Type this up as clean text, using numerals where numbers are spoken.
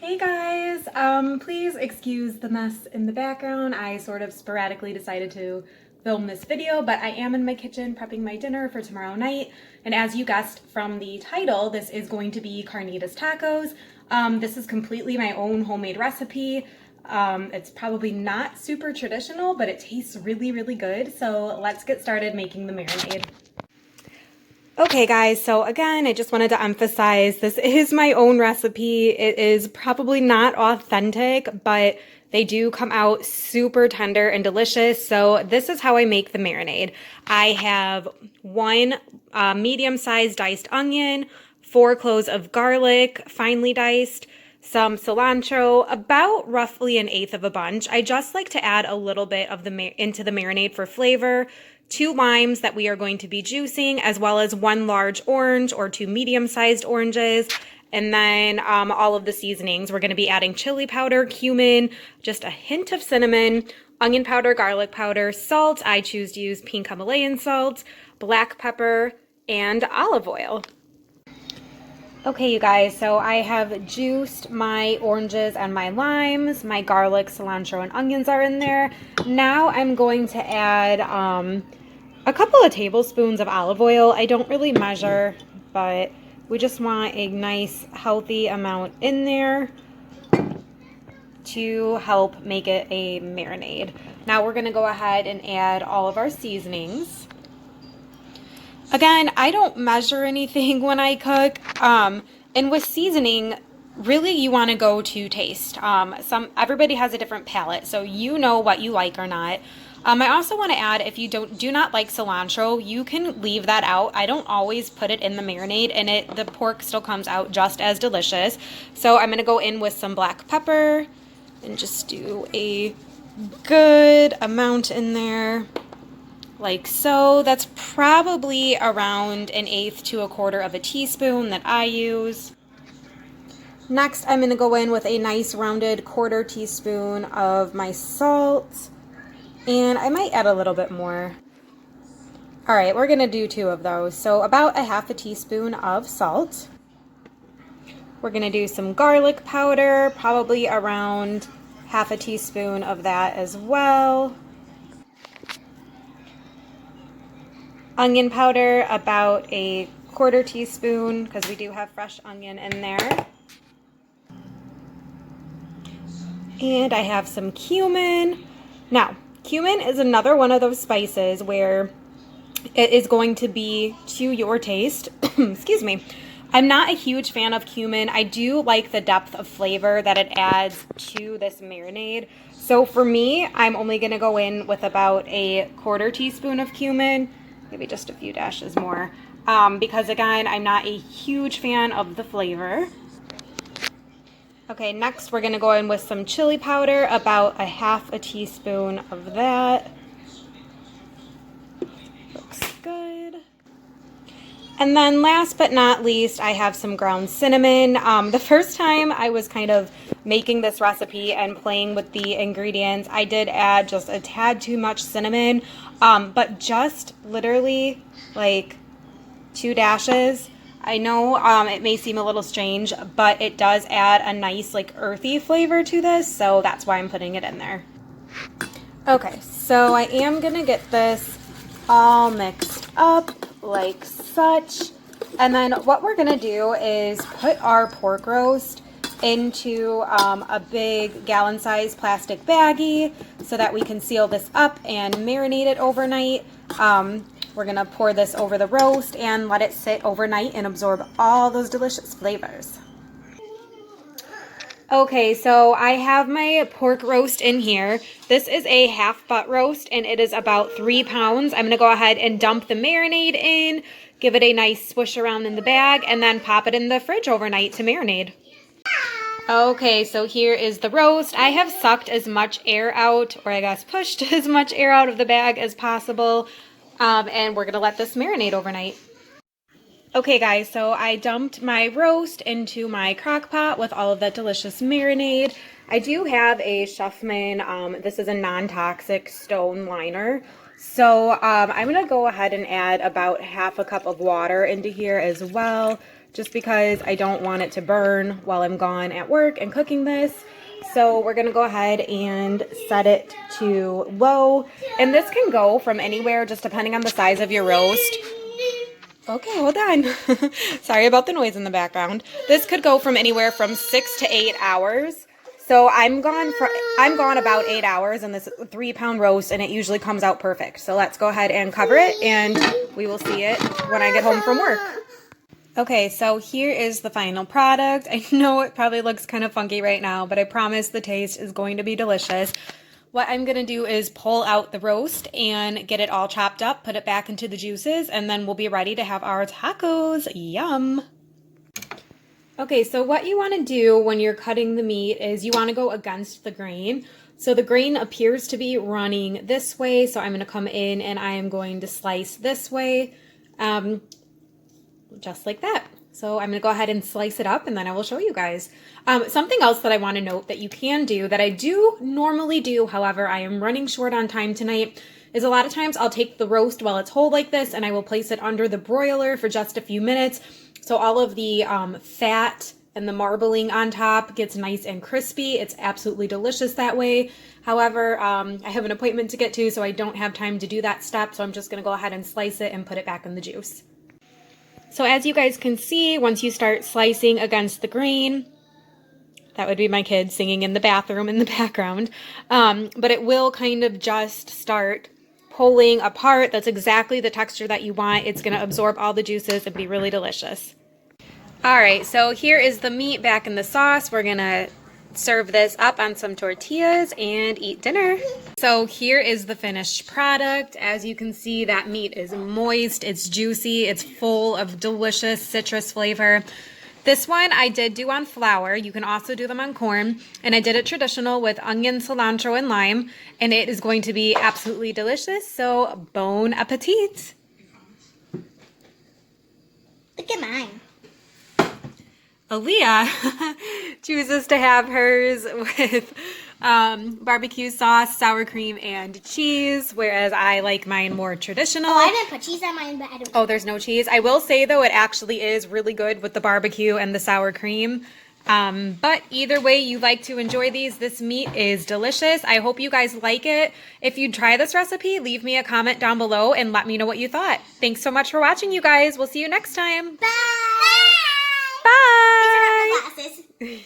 Hey guys, please excuse the mess in the background. I sort of sporadically decided to film this video, but I am in my kitchen prepping my dinner for tomorrow night. And as you guessed from the title, this is going to be carnitas tacos. This is completely my own homemade recipe. It's probably not super traditional, but it tastes really, really good. So let's get started making the marinade. Okay guys, so again, I just wanted to emphasize this is my own recipe. It is probably not authentic, but they do come out super tender and delicious. So this is how I make the marinade. I have one medium-sized diced onion, 4 cloves of garlic, finely diced, some cilantro, about roughly 1/8 of a bunch. I just like to add a little bit of into the marinade for flavor. 2 limes that we are going to be juicing, as well as 1 large orange or 2 medium-sized oranges. And then all of the seasonings. We're going to be adding chili powder, cumin, just a hint of cinnamon, onion powder, garlic powder, salt. I choose to use pink Himalayan salt, black pepper, and olive oil. Okay, you guys, so I have juiced my oranges and my limes. My garlic, cilantro, and onions are in there. Now I'm going to add a couple of tablespoons of olive oil. I don't really measure, but we just want a nice, healthy amount in there to help make it a marinade. Now we're going to go ahead and add all of our seasonings. Again, I don't measure anything when I cook, and with seasoning, really you want to go to taste. Everybody has a different palate, so you know what you like or not. I also want to add, if you do not like cilantro, you can leave that out. I don't always put it in the marinade, and the pork still comes out just as delicious. So I'm going to go in with some black pepper and just do a good amount in there. Like so. That's probably around 1/8 to 1/4 of a teaspoon that I use. Next, I'm going to go in with a nice rounded 1/4 teaspoon of my salt, and I might add a little bit more. All right, we're going to do 2 of those, so about 1/2 teaspoon of salt. We're going to do some garlic powder, probably around 1/2 teaspoon of that as well. Onion powder, about a 1/4 teaspoon, because we do have fresh onion in there. And I have some cumin. Now, cumin is another one of those spices where it is going to be to your taste. Excuse me. I'm not a huge fan of cumin. I do like the depth of flavor that it adds to this marinade. So for me, I'm only going to go in with about a 1/4 teaspoon of cumin. Maybe just a few dashes more, because again, I'm not a huge fan of the flavor. Okay, next we're gonna go in with some chili powder, about 1/2 teaspoon of that. Looks good. And then last but not least, I have some ground cinnamon. The first time I was kind of making this recipe and playing with the ingredients, I did add just a tad too much cinnamon, but just literally like 2 dashes. I know it may seem a little strange, but it does add a nice like earthy flavor to this, so that's why I'm putting it in there. Okay, so I am gonna get this all mixed up like such, and then what we're gonna do is put our pork roast into a big gallon-sized plastic baggie so that we can seal this up and marinate it overnight. We're gonna pour this over the roast and let it sit overnight and absorb all those delicious flavors. Okay, so I have my pork roast in here. This is a half butt roast and it is about 3 pounds. I'm gonna go ahead and dump the marinade in, give it a nice swish around in the bag, and then pop it in the fridge overnight to marinate. Okay, so here is the roast. I have sucked as much air out, or I guess pushed as much air out of the bag as possible, and we're gonna let this marinate overnight. Okay guys, so I dumped my roast into my crock pot with all of that delicious marinade. I do have a Schuffman, this is a non-toxic stone liner. So I'm gonna go ahead and add about 1/2 cup of water into here as well just because I don't want it to burn while I'm gone at work and cooking this. So we're gonna go ahead and set it to low. And this can go from anywhere, just depending on the size of your roast. Okay, hold on. Sorry about the noise in the background. This could go from anywhere from 6 to 8 hours. So I'm gone about 8 hours in this 3-pound roast, and it usually comes out perfect. So let's go ahead and cover it, and we will see it when I get home from work. Okay, so here is the final product. I know it probably looks kind of funky right now, but I promise the taste is going to be delicious. What I'm going to do is pull out the roast and get it all chopped up, put it back into the juices, and then we'll be ready to have our tacos. Yum! Okay, so what you want to do when you're cutting the meat is you want to go against the grain. So the grain appears to be running this way, so I'm going to come in and I am going to slice this way, just like that. So I'm going to go ahead and slice it up, and then I will show you guys. Something else that I want to note that you can do, that I do normally do, however, I am running short on time tonight, is a lot of times I'll take the roast while it's whole like this, and I will place it under the broiler for just a few minutes. So all of the fat and the marbling on top gets nice and crispy. It's absolutely delicious that way. However, I have an appointment to get to, so I don't have time to do that step. So I'm just going to go ahead and slice it and put it back in the juice. So as you guys can see, once you start slicing against the grain, that would be my kid singing in the bathroom in the background, but it will kind of just start pulling apart. That's exactly the texture that you want. It's going to absorb all the juices and be really delicious. All right, so here is the meat back in the sauce. We're going to serve this up on some tortillas and eat dinner. So here is the finished product. As you can see, that meat is moist, it's juicy, it's full of delicious citrus flavor. This one I did do on flour. You can also do them on corn. And I did it traditional with onion, cilantro, and lime. And it is going to be absolutely delicious. So bon appetit. Look at mine. Aaliyah chooses to have hers with barbecue sauce, sour cream, and cheese, whereas I like mine more traditional. Oh, I didn't put cheese on mine, but I don't. Oh, there's no cheese. I will say, though, it actually is really good with the barbecue and the sour cream. But either way you like to enjoy these, this meat is delicious. I hope you guys like it. If you try this recipe, leave me a comment down below and let me know what you thought. Thanks so much for watching, you guys. We'll see you next time. Bye! Bye! These are not my glasses.